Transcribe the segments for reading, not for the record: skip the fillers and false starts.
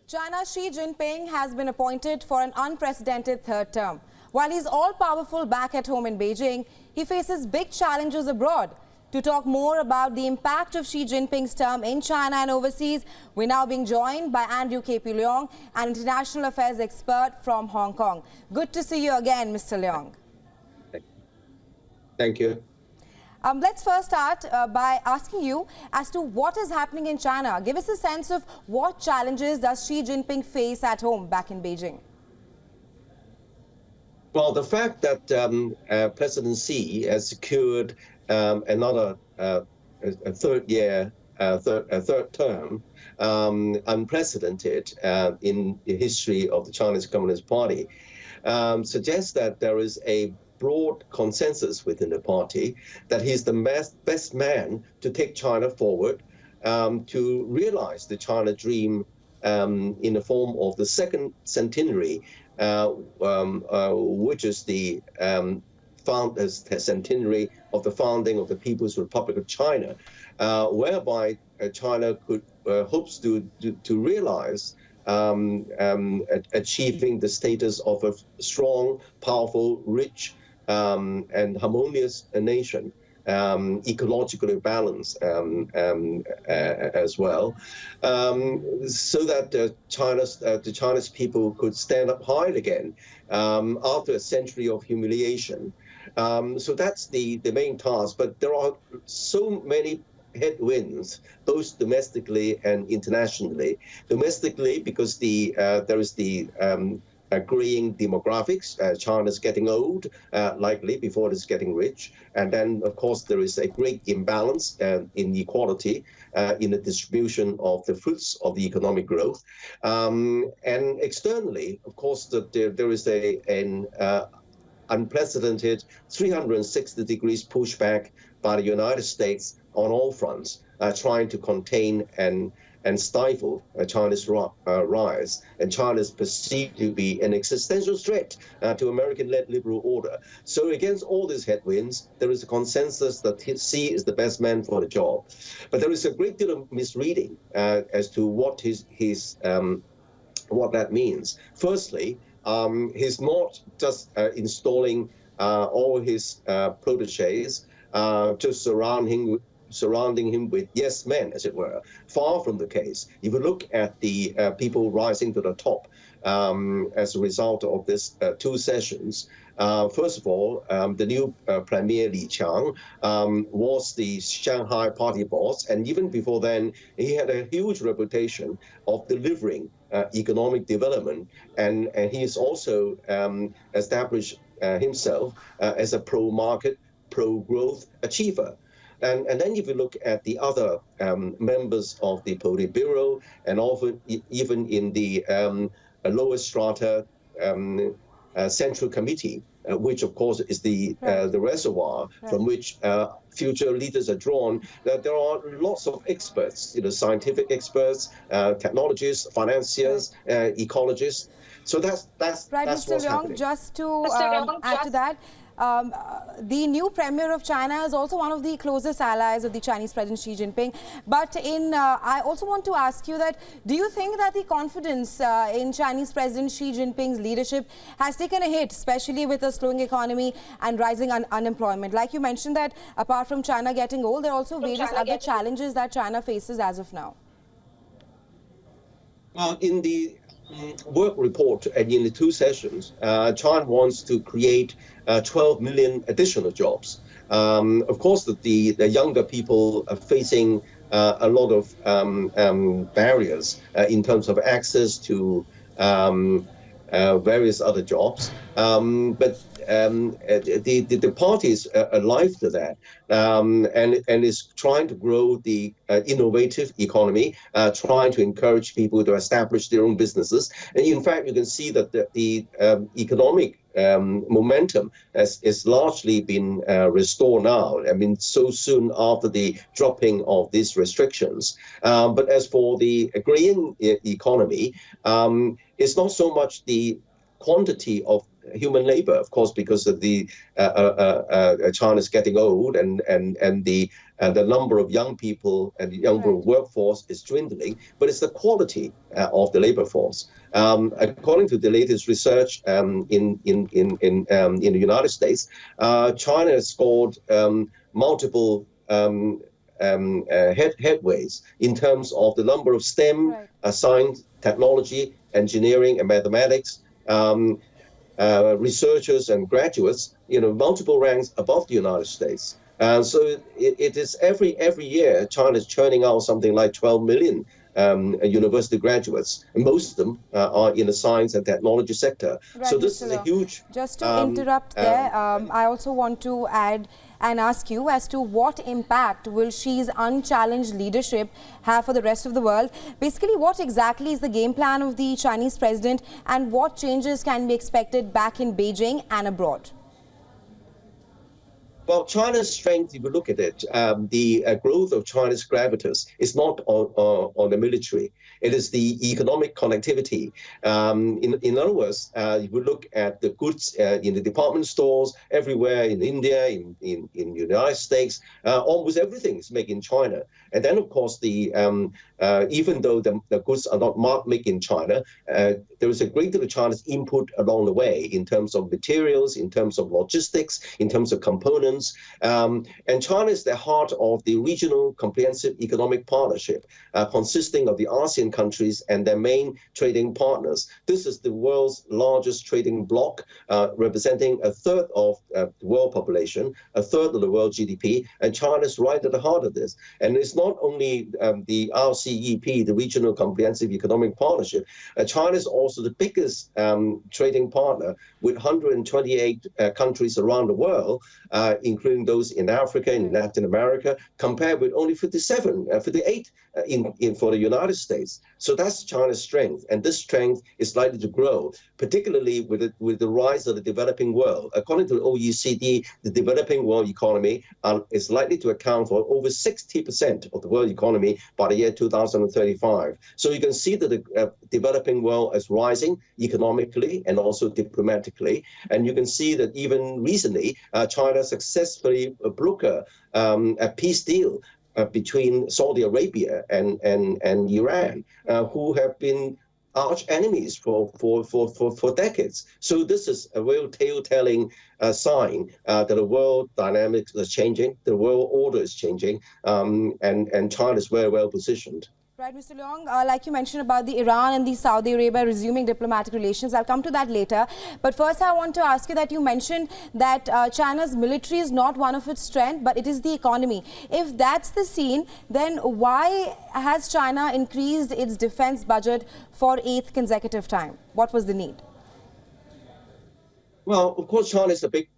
China's Xi Jinping has been appointed for an unprecedented third term. While he's all-powerful back at home in Beijing, he faces big challenges abroad. To talk more about the impact of Xi Jinping's term in China and overseas, we're now being joined by Andrew K.P. Leong, an international affairs expert from Hong Kong. Good to see you again, Mr. Leong. Thank you. Let's first start by asking you as to what is happening in China. Give us a sense of what challenges does Xi Jinping face at home back in Beijing? Well, the fact that President Xi has secured another third term, unprecedented in the history of the Chinese Communist Party, suggests that there is a broad consensus within the party that he's the best man to take China forward, to realize the China dream in the form of the second centenary, which is the centenary of the founding of the People's Republic of China, whereby China could hopes to realize achieving the status of a strong, powerful, rich, and harmonious nation, ecologically balanced as well, so that the Chinese people could stand up high again after a century of humiliation. So that's the main task. But there are so many headwinds, both domestically and internationally. Domestically, because there is the agreeing demographics. China's getting old, likely, before it's getting rich. And then, of course, there is a great imbalance in inequality in the distribution of the fruits of the economic growth. And externally, of course, there is an unprecedented 360 degrees pushback by the United States on all fronts, trying to contain and stifle China's rise. And China is perceived to be an existential threat to American-led liberal order. So against all these headwinds, there is a consensus that Xi is the best man for the job. But there is a great deal of misreading as to what what that means. Firstly, he's not just installing all his proteges, just surrounding him with yes men, as it were. Far from the case. If you look at the people rising to the top as a result of this two sessions, first of all, the new Premier Li Qiang was the Shanghai party boss, and even before then, he had a huge reputation of delivering economic development, and he's also established himself as a pro-market, pro-growth achiever. And then if you look at the other members of the Politburo, and often even in the lower strata Central Committee, which of course is the reservoir from which future leaders are drawn, that there are lots of experts, scientific experts, technologists, financiers, ecologists. So that's right, that's Mr. what's Leong, happening. just to add to that, the new Premier of China is also one of the closest allies of the Chinese President Xi Jinping. But I also want to ask you that, do you think that the confidence in Chinese President Xi Jinping's leadership has taken a hit, especially with a slowing economy and rising unemployment? Like you mentioned that apart from China getting old, there are also various other challenges that China faces as of now. Well, in the work report and in the two sessions, China wants to create 12 million additional jobs. Of course, the younger people are facing a lot of barriers in terms of access to various other jobs. But the party is alive to that, and is trying to grow the innovative economy, trying to encourage people to establish their own businesses. And in fact, you can see that the economic momentum is largely been restored now. I mean, so soon after the dropping of these restrictions. But as for the green economy, it's not so much the quantity of human labor, of course, because of the China's getting old and the number of young people and the number of workforce is dwindling, but it's the quality of the labor force. According to the latest research in the United States, China has scored multiple headways in terms of the number of STEM, science, technology, engineering, and mathematics researchers and graduates, multiple ranks above the United States. So it is every year China is churning out something like 12 million university graduates, and most of them are in the science and technology sector. Right, so this is a huge... Just to interrupt there, I also want to add and ask you as to what impact will Xi's unchallenged leadership have for the rest of the world. Basically, what exactly is the game plan of the Chinese president, and what changes can be expected back in Beijing and abroad? Well, China's strength, if you look at it, the growth of China's gravitas is not on the military. It is the economic connectivity. In other words, if you look at the goods in the department stores everywhere in India, in the United States, almost everything is made in China. And then, of course, even though the goods are not marked made in China, there is a great deal of China's input along the way in terms of materials, in terms of logistics, in terms of components. And China is the heart of the regional comprehensive economic partnership, consisting of the ASEAN countries and their main trading partners. This is the world's largest trading bloc, representing a third of the world population, a third of the world GDP, and China is right at the heart of this. And it's not only the RCEP, the Regional Comprehensive Economic Partnership. China is also the biggest trading partner with 128 countries around the world, including those in Africa, in Latin America, compared with only 58 for the United States. So that's China's strength, and this strength is likely to grow, particularly with the rise of the developing world. According to the OECD, the developing world economy is likely to account for over 60% of the world economy by the year 2035. So you can see that the developing world is rising economically and also diplomatically, and you can see that even recently, China successfully brokered a peace deal between Saudi Arabia and Iran, who have been arch enemies for decades. So this is a real tale-telling sign that the world dynamics is changing, the world order is changing, and China is very well positioned. Right, Mr. Leong, like you mentioned about the Iran and the Saudi Arabia resuming diplomatic relations, I'll come to that later. But first, I want to ask you that you mentioned that China's military is not one of its strengths, but it is the economy. If that's the scene, then why has China increased its defense budget for 8th consecutive time? What was the need? Well, of course, China is a big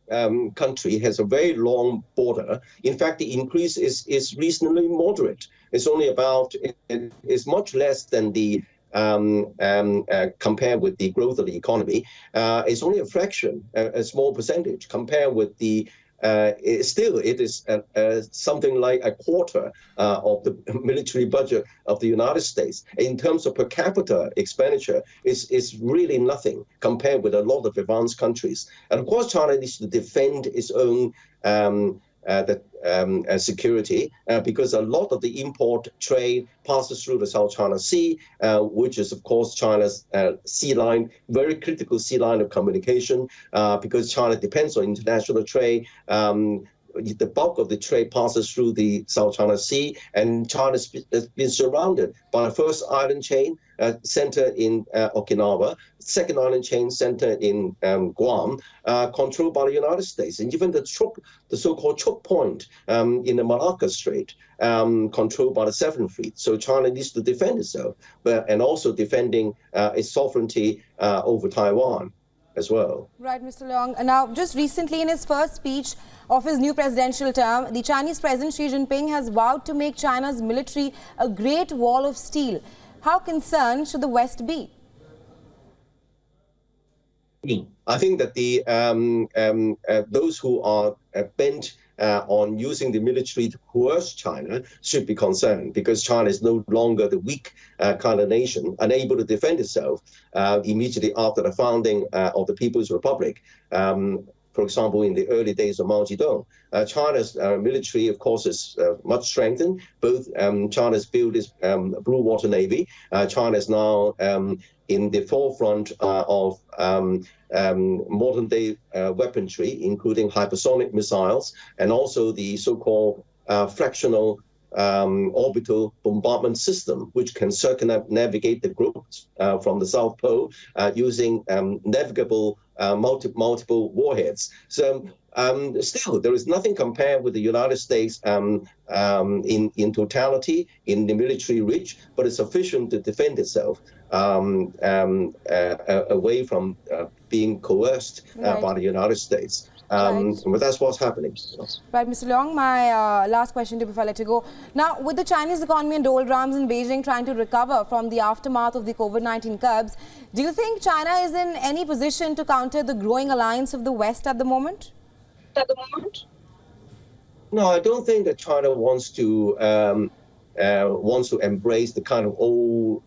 country, has a very long border. In fact, the increase is reasonably moderate. It's only about, it's much less than the, compared with the growth of the economy. It's only a fraction, a small percentage, compared with the it is something like a quarter of the military budget of the United States. In terms of per capita expenditure, is really nothing compared with a lot of advanced countries. And of course, China needs to defend its own security because a lot of the import trade passes through the South China Sea, which is, of course, China's sea line, very critical sea line of communication, because China depends on international trade. The bulk of the trade passes through the South China Sea, and China has been surrounded by the first island chain center in Okinawa, second island chain center in Guam, controlled by the United States, and even the so-called choke point in the Malacca Strait, controlled by the Seventh Fleet. So China needs to defend itself, and also defending its sovereignty over Taiwan as well. Right, Mr. Leong. Now, just recently in his first speech of his new presidential term, the Chinese President Xi Jinping has vowed to make China's military a great wall of steel. How concerned should the West be? I think that the those who are bent on using the military to coerce China should be concerned, because China is no longer the weak kind of nation, unable to defend itself immediately after the founding of the People's Republic. For example, in the early days of Mao Zedong, China's military, of course, is much strengthened. Both China's built its blue water navy. China is now in the forefront of modern-day weaponry, including hypersonic missiles and also the so-called fractional orbital bombardment system, which can circumnavigate the groups from the South Pole using navigable multiple warheads. So still, there is nothing compared with the United States in totality, in the military reach, but it's sufficient to defend itself away from being coerced by the United States. But that's what's happening. Right, Mr. Leong, my last question to you before I let you go. Now, with the Chinese economy in doldrums and Beijing trying to recover from the aftermath of the COVID-19 curbs, do you think China is in any position to counter the growing alliance of the West at the moment? No, I don't think that China wants to embrace the kind of old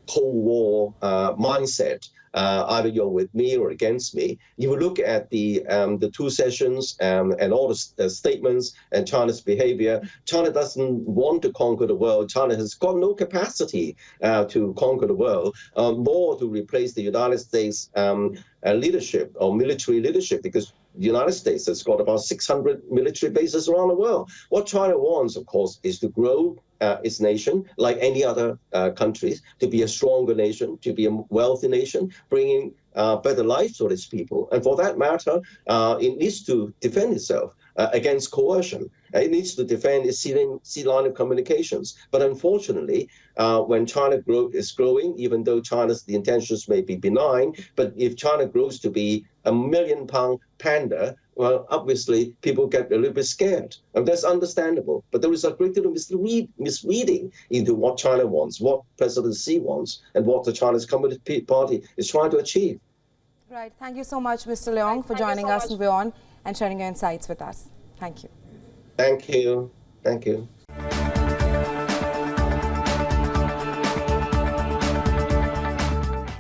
Cold War mindset. Either you're with me or against me. You look at the two sessions and all the statements and China's behavior. China doesn't want to conquer the world. China has got no capacity to conquer the world, nor to replace the United States leadership or military leadership, because the United States has got about 600 military bases around the world. What China wants, of course, is to grow its nation, like any other countries, to be a stronger nation, to be a wealthy nation, bringing better life to its people. And for that matter, it needs to defend itself against coercion. It needs to defend its sea line of communications. But unfortunately, when China is growing, even though the intentions may be benign, but if China grows to be a £1 million panda, well, obviously, people get a little bit scared. And that's understandable. But there is a great deal of misreading into what China wants, what President Xi wants, and what the Chinese Communist Party is trying to achieve. Right. Thank you so much, Mr. Leong, for joining us in WION and sharing your insights with us. Thank you. Thank you. Thank you.